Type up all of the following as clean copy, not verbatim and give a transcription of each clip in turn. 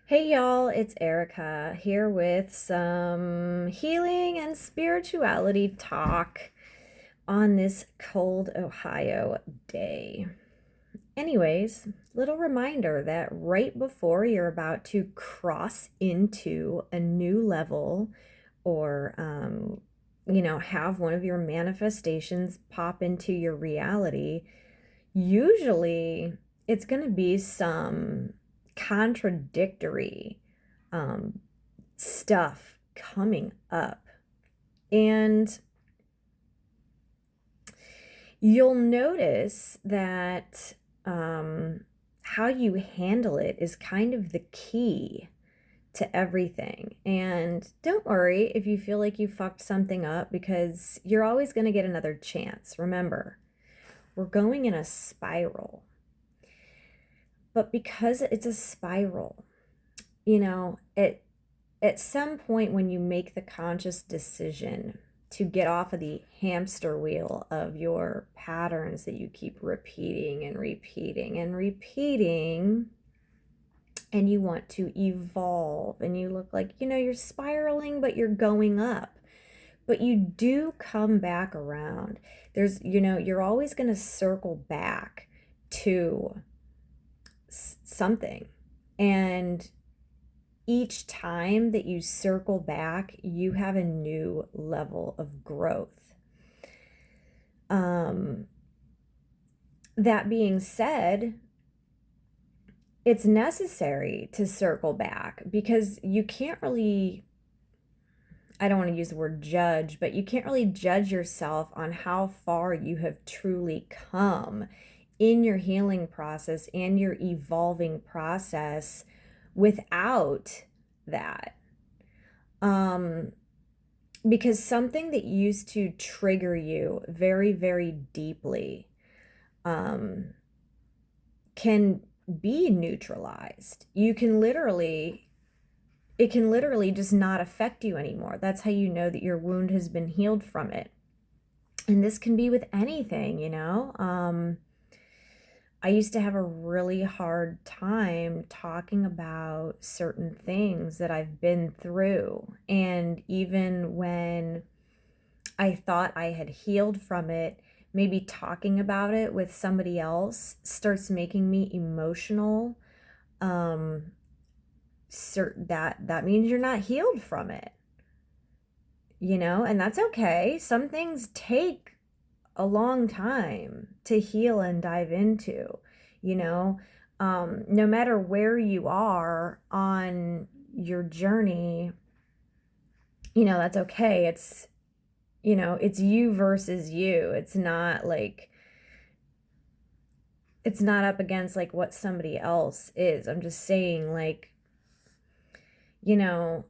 Hey y'all, it's Erica here with some healing and spirituality talk on this cold Ohio day. Anyways, little reminder that right before you're about to cross into a new level or, have one of your manifestations pop into your reality, usually it's going to be some contradictory um, stuff coming up. And you'll notice that how you handle it is kind of the key to everything. And don't worry if you feel like you fucked something up because you're always going to get another chance. Remember, we're going in a spiral. But because it's a spiral, at some point when you make the conscious decision to get off of the hamster wheel of your patterns that you keep repeating and repeating and repeating, and you want to evolve and you look like, you're spiraling, but you're going up. But you do come back around. You're always going to circle back to something. And each time that you circle back, you have a new level of growth. That being said, it's necessary to circle back because you can't really, I don't want to use the word judge, but you can't really judge yourself on how far you have truly come in your healing process and your evolving process without that. Because something that used to trigger you very, very deeply can be neutralized. It can literally just not affect you anymore. That's how you know that your wound has been healed from it. And this can be with anything. I used to have a really hard time talking about certain things that I've been through. And even when I thought I had healed from it, maybe talking about it with somebody else starts making me emotional. That means you're not healed from it, and that's okay. Some things take a long time to heal and dive into, you know. No matter where you are on your journey, that's okay. It's you versus you. It's not up against like what somebody else is. I'm just saying, like, you know,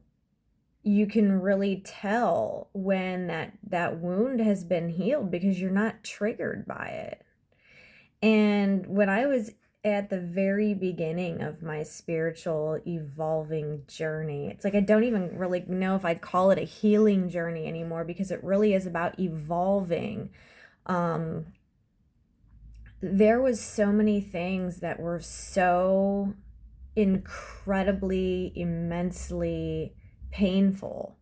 you can really tell when that wound has been healed because you're not triggered by it. And when I was at the very beginning of my spiritual evolving journey, it's like I don't even really know if I'd call it a healing journey anymore because it really is about evolving. There was so many things that were so incredibly, immensely painful,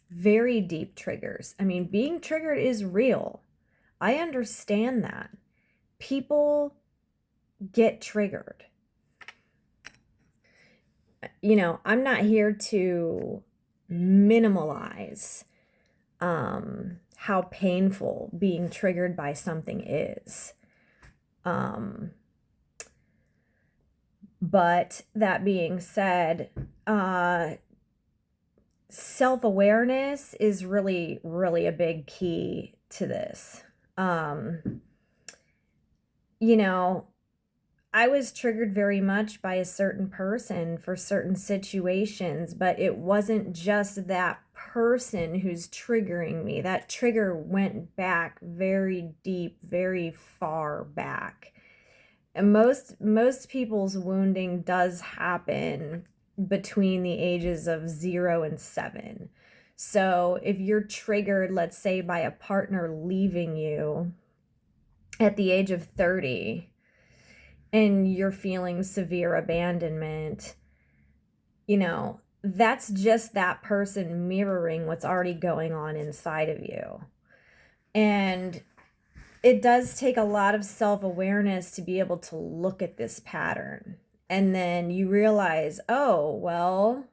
very deep triggers. I mean, being triggered is real. I understand that. People get triggered. I'm not here to minimalize how painful being triggered by something is. But that being said, self-awareness is really, really a big key to this. I was triggered very much by a certain person for certain situations, but it wasn't just that person who's triggering me. That trigger went back very deep, very far back. And most people's wounding does happen between the ages of 0 and 7. So if you're triggered, let's say, by a partner leaving you at the age of 30, and you're feeling severe abandonment, that's just that person mirroring what's already going on inside of you. And it does take a lot of self-awareness to be able to look at this pattern. And then you realize, oh, well,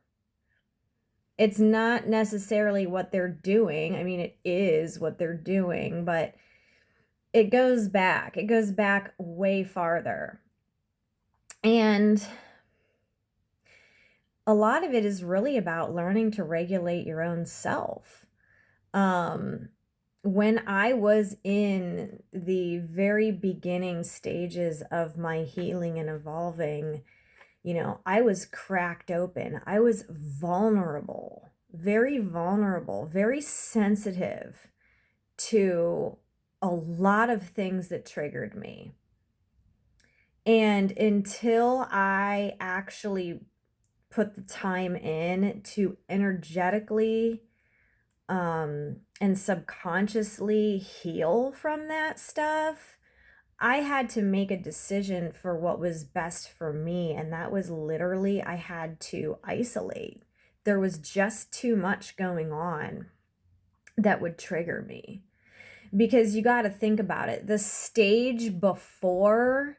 it's not necessarily what they're doing. I mean, it is what they're doing, but it goes back. It goes back way farther. And a lot of it is really about learning to regulate your own self. When I was in the very beginning stages of my healing and evolving, I was cracked open. I was vulnerable, very sensitive to a lot of things that triggered me. And until I actually put the time in to energetically and subconsciously heal from that stuff, I had to make a decision for what was best for me. And that was literally, I had to isolate. There was just too much going on that would trigger me. Because you got to think about it. The stage before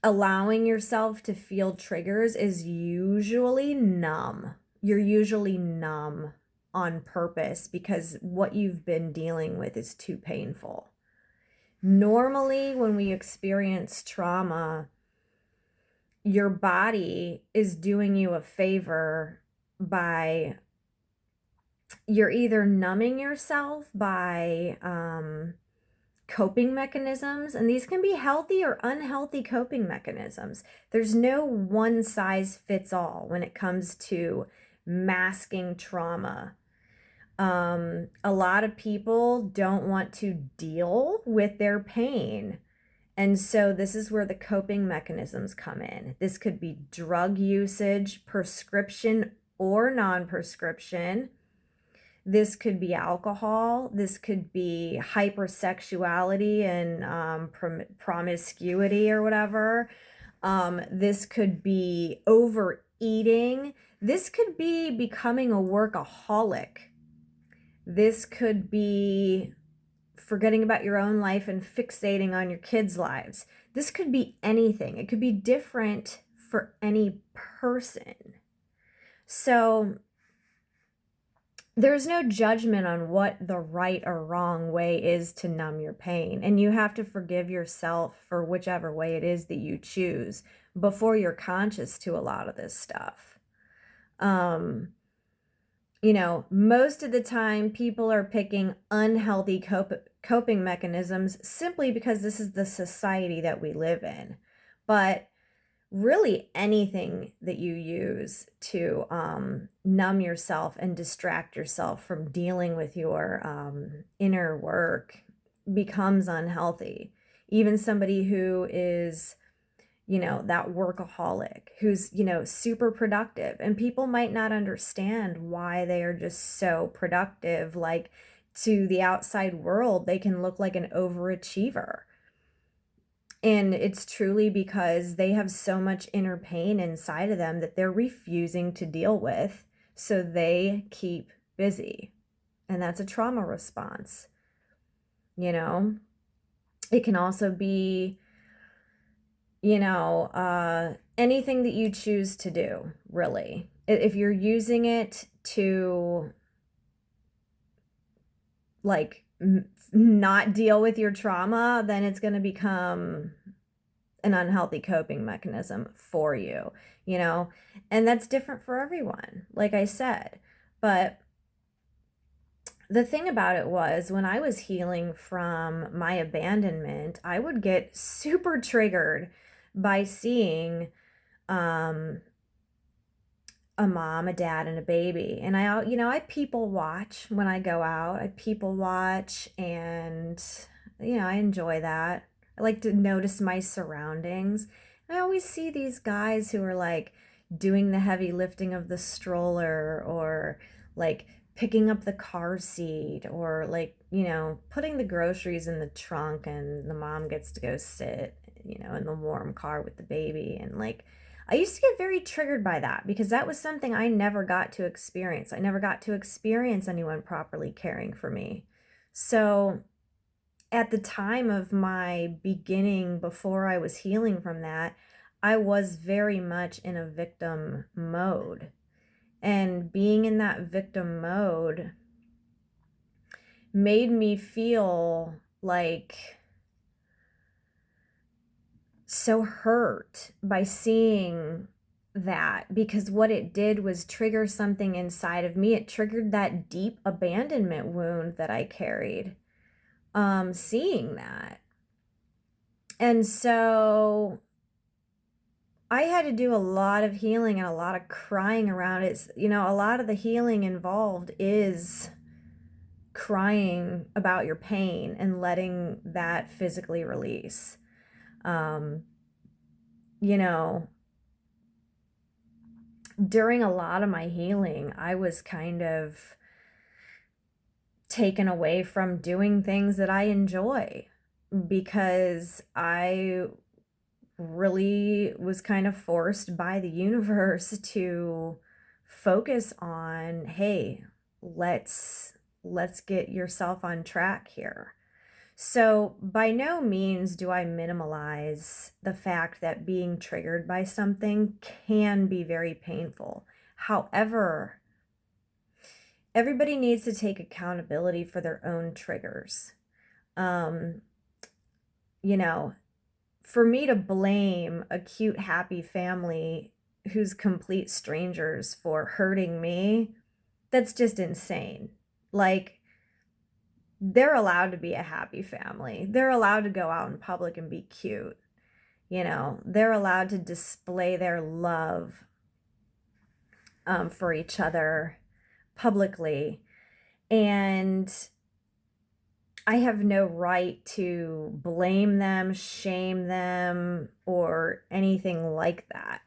allowing yourself to feel triggers is usually numb. You're usually numb on purpose because what you've been dealing with is too painful. Normally, when we experience trauma, your body is doing you a favor by you're either numbing yourself by coping mechanisms, and these can be healthy or unhealthy coping mechanisms. There's no one size fits all when it comes to masking trauma. A lot of people don't want to deal with their pain. And so this is where the coping mechanisms come in. This could be drug usage, prescription or non-prescription. This could be alcohol. This could be hypersexuality and promiscuity or whatever. This could be overeating. This could be becoming a workaholic. This could be forgetting about your own life and fixating on your kids' lives. This could be anything. It could be different for any person. So there's no judgment on what the right or wrong way is to numb your pain. And you have to forgive yourself for whichever way it is that you choose before you're conscious to a lot of this stuff. Most of the time people are picking unhealthy coping mechanisms simply because this is the society that we live in. But really anything that you use to numb yourself and distract yourself from dealing with your inner work becomes unhealthy. Even somebody who is that workaholic who's super productive, and people might not understand why they are just so productive. Like, to the outside world they can look like an overachiever, and it's truly because they have so much inner pain inside of them that they're refusing to deal with, so they keep busy. And that's a trauma response. It can also be anything that you choose to do, really. If you're using it to not deal with your trauma, then it's going to become an unhealthy coping mechanism for you, and that's different for everyone, like I said. But the thing about it was, when I was healing from my abandonment, I would get super triggered by seeing a mom, a dad, and a baby. And I people watch when I go out. I people watch, and I enjoy that. I like to notice my surroundings. I always see these guys who are like doing the heavy lifting of the stroller, or like picking up the car seat, or like, putting the groceries in the trunk, and the mom gets to go sit, in the warm car with the baby. And like, I used to get very triggered by that because that was something I never got to experience. I never got to experience anyone properly caring for me. So at the time of my beginning, before I was healing from that, I was very much in a victim mode. And being in that victim mode made me feel like so hurt by seeing that, because what it did was trigger something inside of me. It triggered that deep abandonment wound that I carried, seeing that. And so I had to do a lot of healing and a lot of crying around it. You know, a lot of the healing involved is crying about your pain and letting that physically release. Um, you know, during a lot of my healing, I was kind of taken away from doing things that I enjoy because I really was kind of forced by the universe to focus on, hey, let's get yourself on track here. So by no means do I minimalize the fact that being triggered by something can be very painful. However, everybody needs to take accountability for their own triggers. Um, you know, for me to blame a cute, happy family who's complete strangers for hurting me, that's just insane. Like, they're allowed to be a happy family. They're allowed to go out in public and be cute. You know, they're allowed to display their love for each other publicly. And I have no right to blame them, shame them, or anything like that.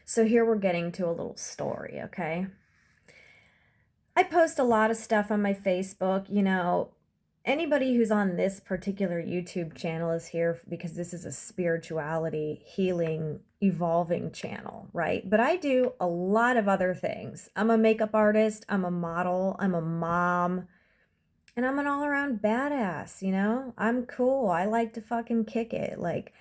So here we're getting to a little story, okay? I post a lot of stuff on my Facebook. You know, anybody who's on this particular YouTube channel is here because this is a spirituality, healing, evolving channel, right? But I do a lot of other things. I'm a makeup artist, I'm a model, I'm a mom, and I'm an all-around badass, you know? I'm cool. I like to fucking kick it. Like,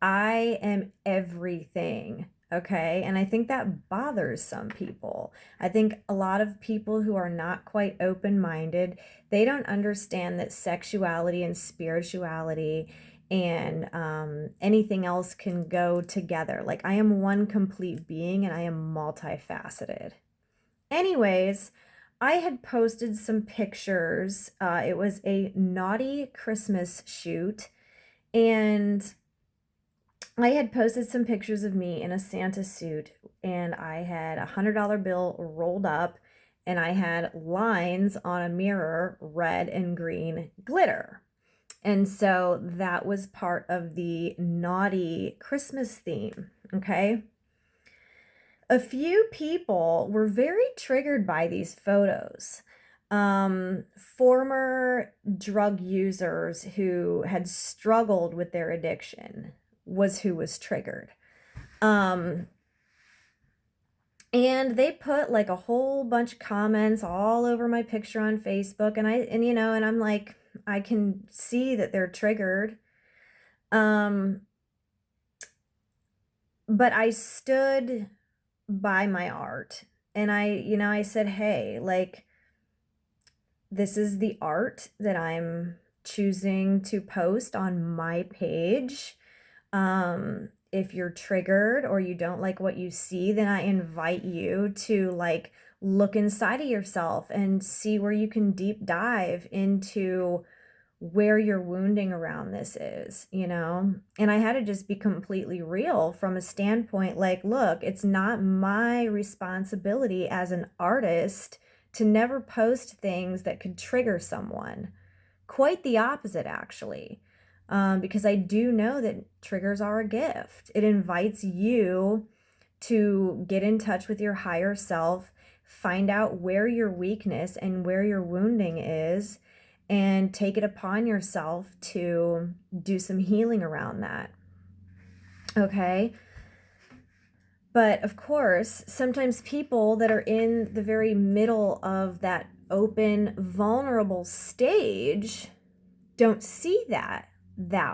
I am everything, okay? And I think that bothers some people. I think a lot of people who are not quite open-minded, they don't understand that sexuality and spirituality and anything else can go together. Like, I am one complete being and I am multifaceted. Anyways, I had posted some pictures. It was a naughty Christmas shoot, and I had posted some pictures of me in a Santa suit, and I had a $100 bill rolled up, and I had lines on a mirror, red and green glitter. And so that was part of the naughty Christmas theme, okay? A few people were very triggered by these photos. Former drug users who had struggled with their addiction was who was triggered. And they put like a whole bunch of comments all over my picture on Facebook, and you know, and I'm like, I can see that they're triggered. But I stood by my art, and I said, hey, like, this is the art that I'm choosing to post on my page. If you're triggered or you don't like what you see, then I invite you to like look inside of yourself and see where you can deep dive into where your wounding around this is, you know? And I had to just be completely real from a standpoint like, look, it's not my responsibility as an artist to never post things that could trigger someone. Quite the opposite, actually. Because I do know that triggers are a gift. It invites you to get in touch with your higher self, find out where your weakness and where your wounding is, and take it upon yourself to do some healing around that. Okay. But of course, sometimes people that are in the very middle of that open, vulnerable stage don't see that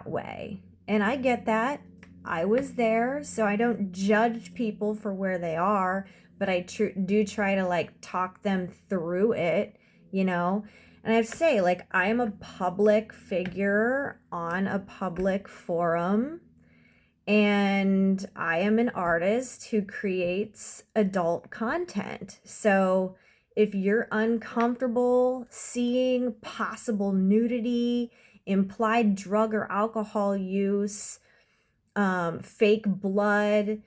way. And I get that. I was there, so I don't judge people for where they are, but I do try to like talk them through it, you know? And I have to say, like, I'm a public figure on a public forum, and I am an artist who creates adult content. So if you're uncomfortable seeing possible nudity, implied drug or alcohol use, fake blood,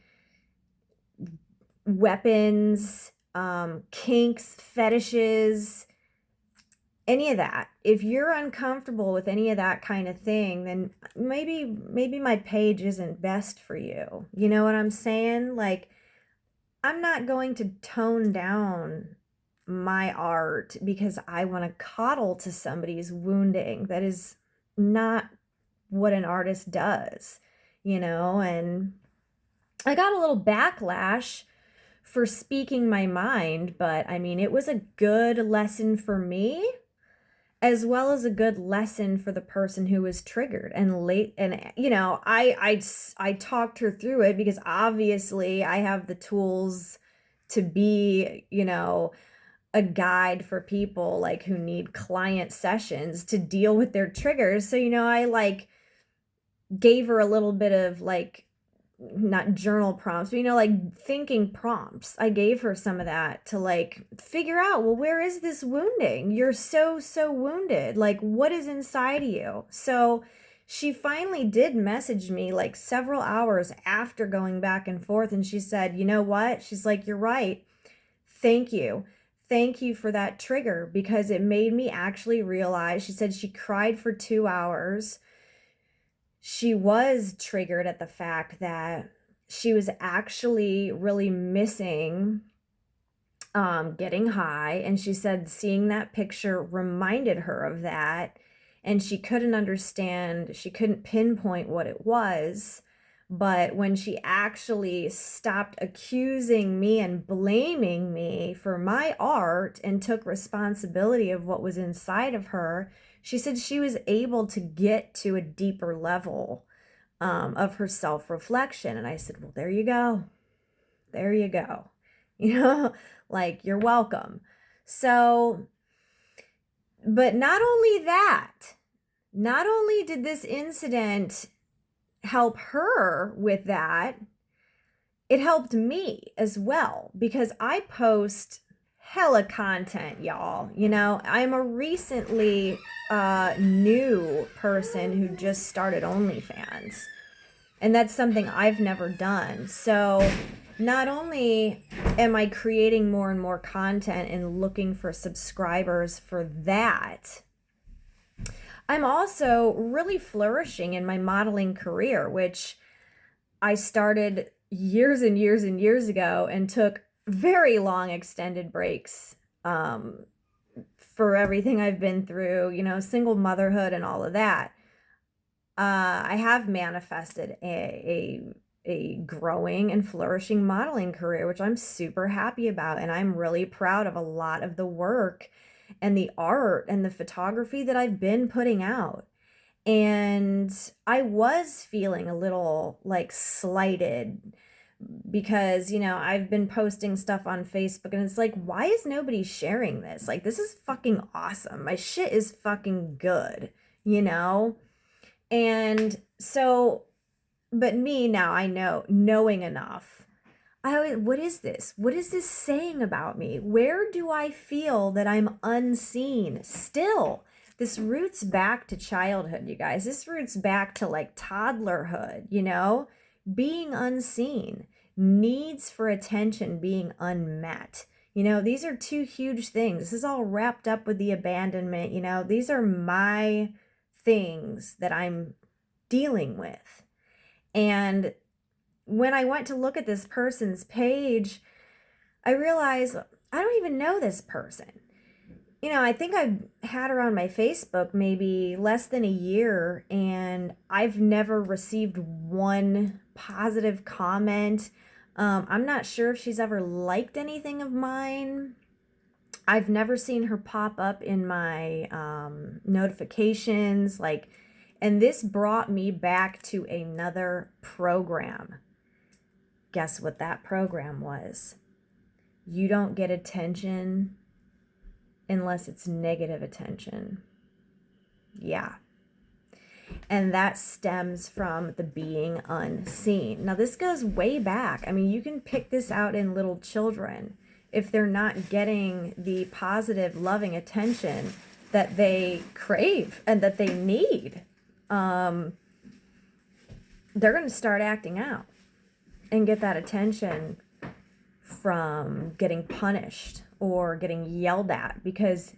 weapons, kinks, fetishes, any of that, if you're uncomfortable with any of that kind of thing, then maybe my page isn't best for you. You know what I'm saying? Like, I'm not going to tone down my art because I want to coddle to somebody's wounding. That is not what an artist does, you know? And I got a little backlash for speaking my mind, but I mean, it was a good lesson for me, as well as a good lesson for the person who was triggered and late. And you know, I talked her through it because obviously I have the tools to be, you know, a guide for people like who need client sessions to deal with their triggers. So, you know, I like gave her a little bit of like, not journal prompts, but you know, like thinking prompts. I gave her some of that to like figure out, well, where is this wounding? You're so wounded. Like, what is inside of you? So she finally did message me like several hours after going back and forth. And she said, you know what? She's like, you're right. Thank you. Thank you for that trigger because it made me actually realize. She said she cried for 2 hours. She was triggered at the fact that she was actually really missing getting high. And she said seeing that picture reminded her of that. And she couldn't understand, she couldn't pinpoint what it was. But when she actually stopped accusing me and blaming me for my art and took responsibility of what was inside of her, she said she was able to get to a deeper level of her self-reflection. And I said, well, there you go. There you go. You know, like, you're welcome. So, but not only that, not only did this incident help her with that, it helped me as well because I post hella content, y'all. You know, I'm a recently new person who just started OnlyFans, and that's something I've never done. So not only am I creating more and more content and looking for subscribers for that, I'm also really flourishing in my modeling career, which I started years and years and years ago and took very long extended breaks for everything I've been through, you know, single motherhood and all of that. I have manifested a growing and flourishing modeling career, which I'm super happy about. And I'm really proud of a lot of the work and the art and the photography that I've been putting out. And I was feeling a little like slighted because, you know, I've been posting stuff on Facebook and it's like, why is nobody sharing this? Like, this is fucking awesome. My shit is fucking good, you know? And so, but me now, I know, knowing enough, I always, what is this? What is this saying about me? Where do I feel that I'm unseen still? This roots back to childhood, you guys. This roots back to like toddlerhood, you know? Being unseen, needs for attention being unmet. You know, these are two huge things. This is all wrapped up with the abandonment, you know? These are my things that I'm dealing with. And when I went to look at this person's page, I realized I don't even know this person. I think I've had her on my Facebook maybe less than a year, and I've never received one positive comment. I'm not sure if she's ever liked anything of mine. I've never seen her pop up in my notifications. And this brought me back to another program. Guess what that program was? You don't get attention unless it's negative attention. Yeah. And that stems from the being unseen. Now, this goes way back. I mean, you can pick this out in little children. If they're not getting the positive, loving attention that they crave and that they need, they're going to start acting out and get that attention from getting punished or getting yelled at, because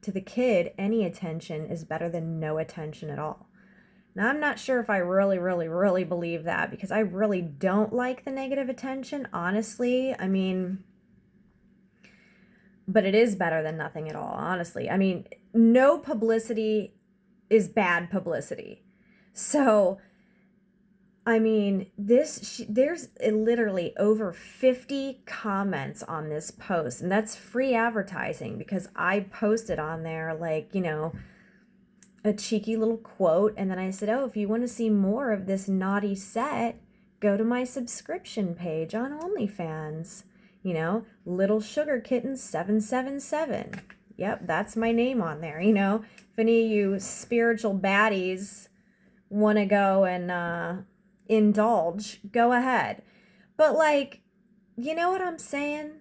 to the kid, any attention is better than no attention at all. Now, I'm not sure if I really, really, really believe that, because I really don't like the negative attention, honestly. I mean, but it is better than nothing at all, honestly. I mean, no publicity is bad publicity. So, I mean, there's literally over 50 comments on this post, and that's free advertising, because I posted on there, like, a cheeky little quote, and then I said, oh, if you want to see more of this naughty set, go to my subscription page on OnlyFans. Little Sugar Kitten 777. Yep, that's my name on there. If any of you spiritual baddies want to go and indulge, go ahead. But you know what I'm saying?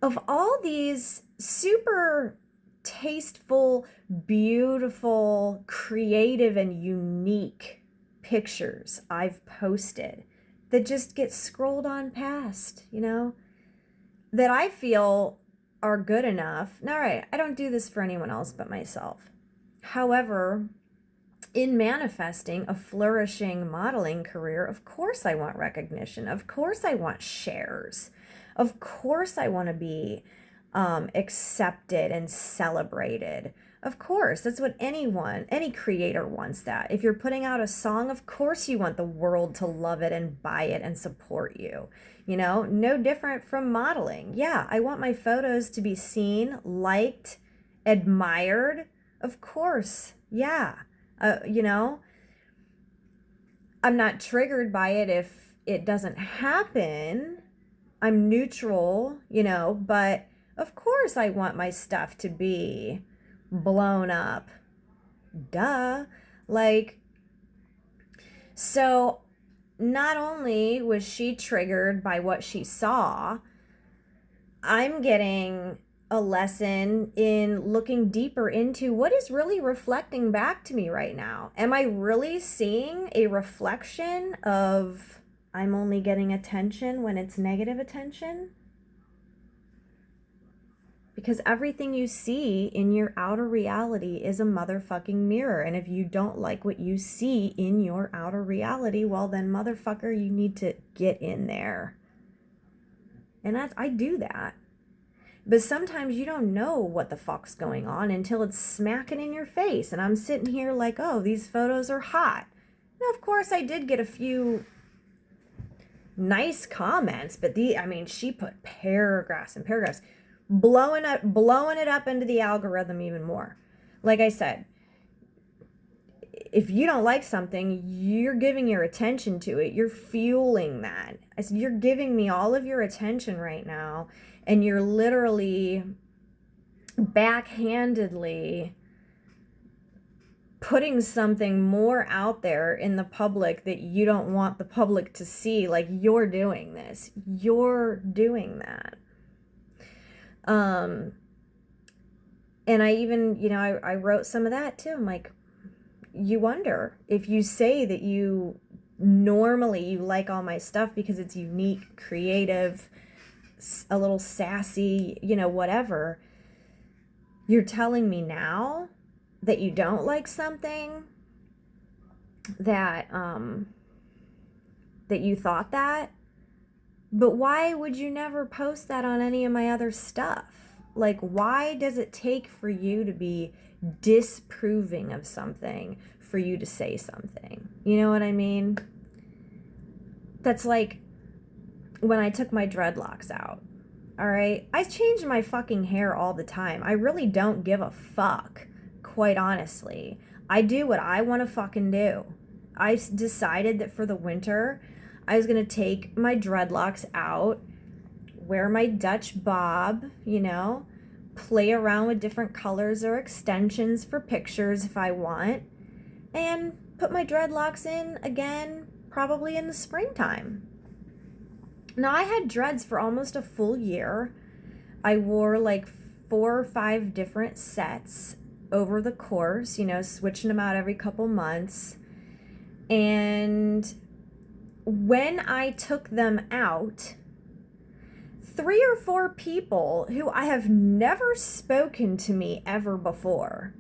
Of all these super tasteful, beautiful, creative, and unique pictures I've posted that just get scrolled on past, that I feel are good enough. Now, right, I don't do this for anyone else but myself. However, in manifesting a flourishing modeling career, of course I want recognition. Of course I want shares. Of course I want to be accepted and celebrated. Of course, that's what any creator wants that. If you're putting out a song, of course you want the world to love it and buy it and support you. No different from modeling. Yeah, I want my photos to be seen, liked, admired. Of course, yeah. I'm not triggered by it if it doesn't happen. I'm neutral, but of course I want my stuff to be blown up. Duh. So not only was she triggered by what she saw, I'm getting a lesson in looking deeper into what is really reflecting back to me right now. Am I really seeing a reflection of I'm only getting attention when it's negative attention? Because everything you see in your outer reality is a motherfucking mirror. And if you don't like what you see in your outer reality, well then, motherfucker, you need to get in there. And I do that. But sometimes you don't know what the fuck's going on until it's smacking in your face. And I'm sitting here like, oh, these photos are hot. Now, of course, I did get a few nice comments, but she put paragraphs and paragraphs, blowing it up into the algorithm even more. Like I said, if you don't like something, you're giving your attention to it. You're fueling that. I said, you're giving me all of your attention right now, and you're literally backhandedly putting something more out there in the public that you don't want the public to see. Like, you're doing this. You're doing that. And I even, I wrote some of that too. I'm like, you wonder if you say that you like all my stuff because it's unique, creative, a little sassy, whatever. You're telling me now that you don't like something, that that you thought that, but why would you never post that on any of my other stuff? Like, why does it take for you to be disproving of something for you to say something? You know what I mean? That's like when I took my dreadlocks out. All right? I change my fucking hair all the time. I really don't give a fuck, quite honestly. I do what I want to fucking do. I decided that for the winter, I was going to take my dreadlocks out, wear my Dutch bob, you know, play around with different colors or extensions for pictures if I want, and put my dreadlocks in again probably in the springtime. Now, I had dreads for almost a full year. I wore like 4 or 5 different sets over the course, you know, switching them out every couple months. And when I took them out, 3 or 4 people who I have never spoken to me ever before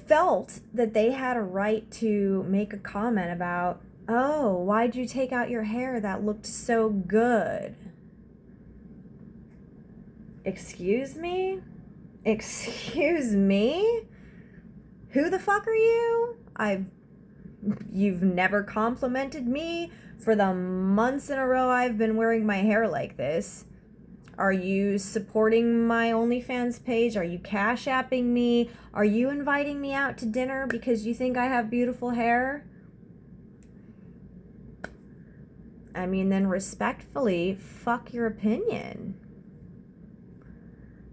felt that they had a right to make a comment about, oh, why'd you take out your hair? That looked so good. Excuse me? Excuse me? Who the fuck are you? You've never complimented me for the months in a row I've been wearing my hair like this. Are you supporting my OnlyFans page? Are you cash apping me? Are you inviting me out to dinner because you think I have beautiful hair? I mean, then respectfully, fuck your opinion.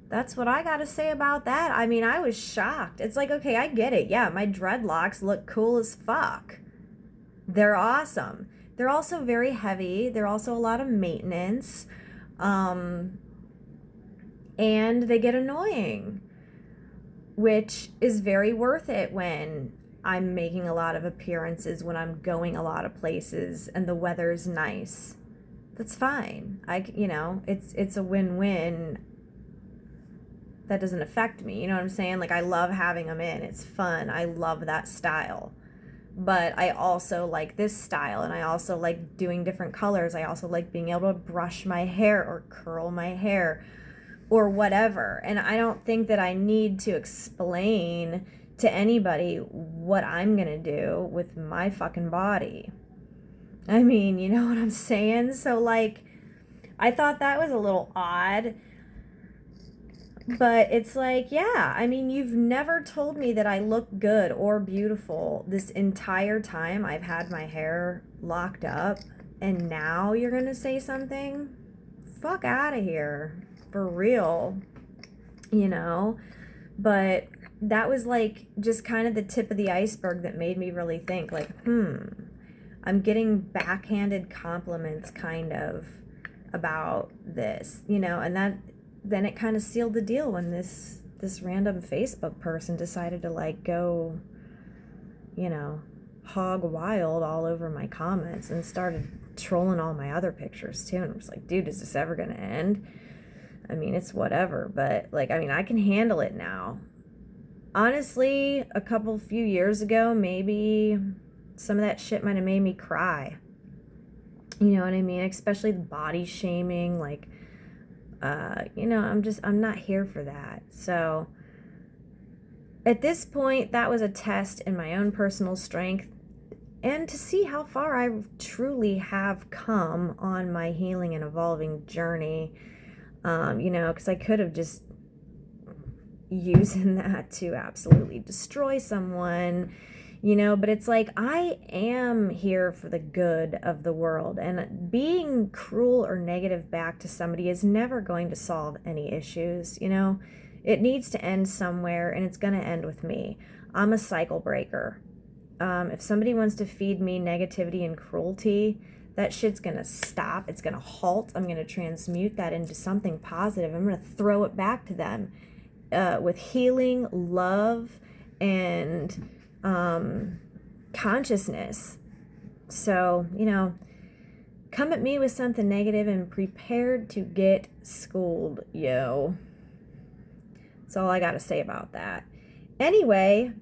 That's what I gotta say about that. I mean, I was shocked. It's like, okay, I get it. Yeah, my dreadlocks look cool as fuck. They're awesome. They're also very heavy. They're also a lot of maintenance. And they get annoying, which is very worth it when I'm making a lot of appearances, when I'm going a lot of places and the weather's nice. That's fine. It's a win-win. That doesn't affect me. You know what I'm saying? Like, I love having them in. It's fun. I love that style. But I also like this style, and I also like doing different colors. I also like being able to brush my hair or curl my hair or whatever. And I don't think that I need to explain to anybody what I'm going to do with my fucking body. I mean, you know what I'm saying? So, like, I thought that was a little odd. But it's like, yeah, I mean, you've never told me that I look good or beautiful this entire time I've had my hair locked up, and now you're gonna say something? Fuck out of here. For real. You know? But that was like just kind of the tip of the iceberg that made me really think, like, I'm getting backhanded compliments kind of about this, you know, and then it kind of sealed the deal when this random Facebook person decided to like go, you know, hog wild all over my comments and started trolling all my other pictures too. And I was like, dude, is this ever gonna end? I mean, it's whatever, but like, I mean, I can handle it now. Honestly, a few years ago, maybe some of that shit might have made me cry. You know what I mean? Especially the body shaming, like, you know, I'm not here for that. So at this point, that was a test in my own personal strength and to see how far I truly have come on my healing and evolving journey. You know, because I could have just using that to absolutely destroy someone, you know, but it's like, I am here for the good of the world, and being cruel or negative back to somebody is never going to solve any issues, you know. It needs to end somewhere, and it's going to end with me. I'm a cycle breaker. If somebody wants to feed me negativity and cruelty, that shit's going to stop. It's going to halt. I'm going to transmute that into something positive. I'm going to throw it back to them with healing, love, and consciousness. So, you know, come at me with something negative and prepared to get schooled, yo. That's all I got to say about that. Anyway,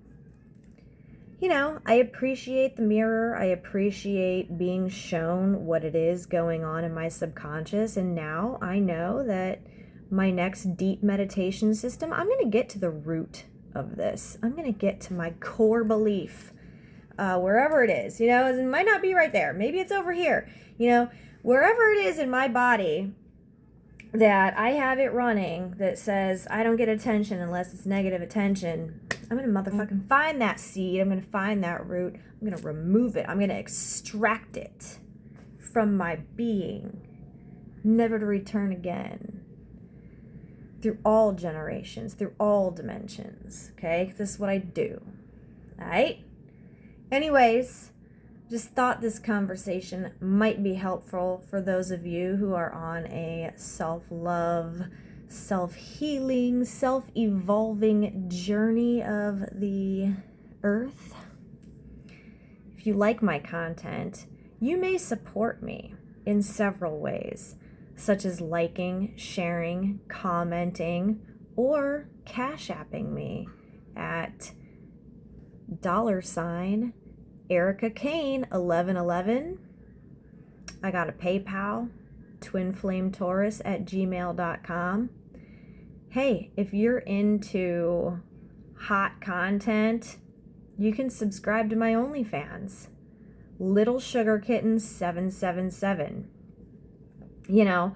you know, I appreciate the mirror. I appreciate being shown what it is going on in my subconscious. And now I know that my next deep meditation system, I'm going to get to the root of this. I'm going to get to my core belief, wherever it is. You know, it might not be right there. Maybe it's over here. You know, wherever it is in my body that I have it running that says I don't get attention unless it's negative attention, I'm going to motherfucking find that seed. I'm going to find that root. I'm going to remove it. I'm going to extract it from my being, never to return again. Through all generations, through all dimensions. Okay? This is what I do. All right? Anyways, just thought this conversation might be helpful for those of you who are on a self-love, self-healing, self-evolving journey of the earth. If you like my content, you may support me in several ways, such as liking, sharing, commenting, or cash apping me at $Erica Kane 1111. I got a PayPal, twinflametaurus@gmail.com. Hey, if you're into hot content, you can subscribe to my OnlyFans, Little Sugar Kitten 777. You know,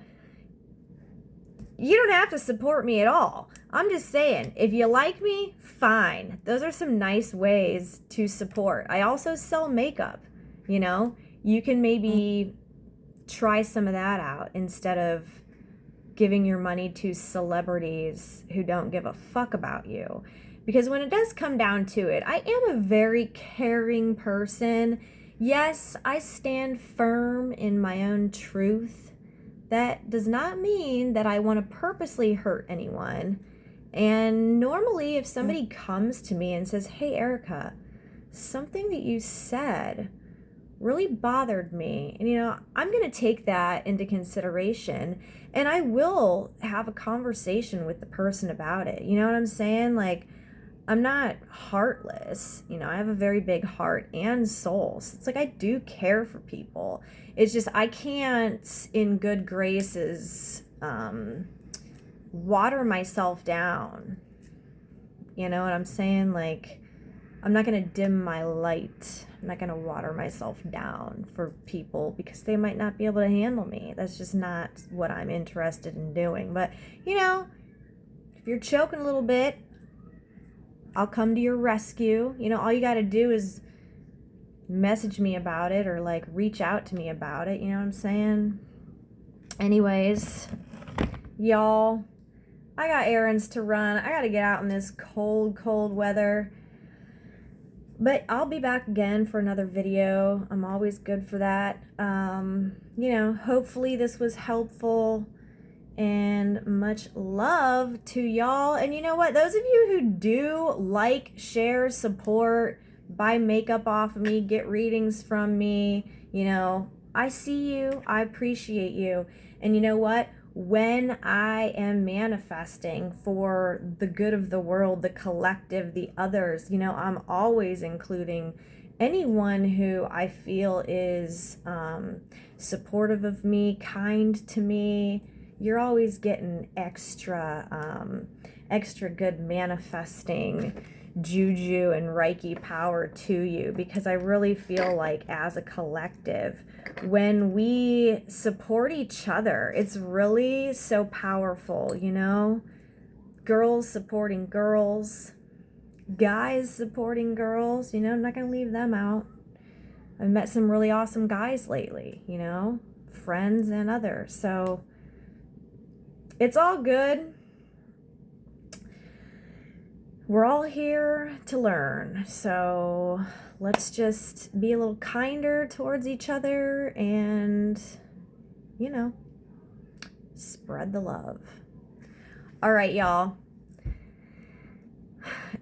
you don't have to support me at all. I'm just saying, if you like me, fine. Those are some nice ways to support. I also sell makeup, you know. You can maybe try some of that out instead of giving your money to celebrities who don't give a fuck about you. Because when it does come down to it, I am a very caring person. Yes, I stand firm in my own truth. That does not mean that I want to purposely hurt anyone. And normally if somebody comes to me and says, hey, Erica, something that you said really bothered me. And, you know, I'm going to take that into consideration and I will have a conversation with the person about it. You know what I'm saying? Like, I'm not heartless. You know, I have a very big heart and soul. So it's like I do care for people. It's just I can't, in good graces, water myself down. You know what I'm saying? Like, I'm not going to dim my light. I'm not going to water myself down for people because they might not be able to handle me. That's just not what I'm interested in doing. But, you know, if you're choking a little bit, I'll come to your rescue. You know, all you got to do is message me about it or like reach out to me about it. You know what I'm saying? Anyways, y'all, I got errands to run. I got to get out in this cold, cold weather. But I'll be back again for another video. I'm always good for that. You know, hopefully this was helpful. And much love to y'all. And you know what? Those of you who do like, share, support, buy makeup off of me, get readings from me, you know, I see you. I appreciate you. And you know what? When I am manifesting for the good of the world, the collective, the others, you know, I'm always including anyone who I feel is supportive of me, kind to me. You're always getting extra good manifesting juju and Reiki power to you, because I really feel like as a collective, when we support each other, it's really so powerful, you know? Girls supporting girls, guys supporting girls, you know, I'm not going to leave them out. I've met some really awesome guys lately, you know, friends and others. So it's all good. We're all here to learn. So let's just be a little kinder towards each other and, you know, spread the love. All right, y'all.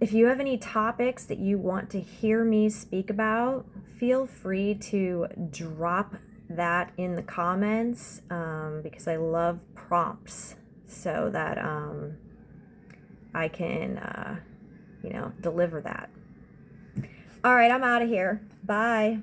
If you have any topics that you want to hear me speak about, feel free to drop that in the comments, because I love prompts so that I can, you know, deliver that. All right, I'm out of here. Bye.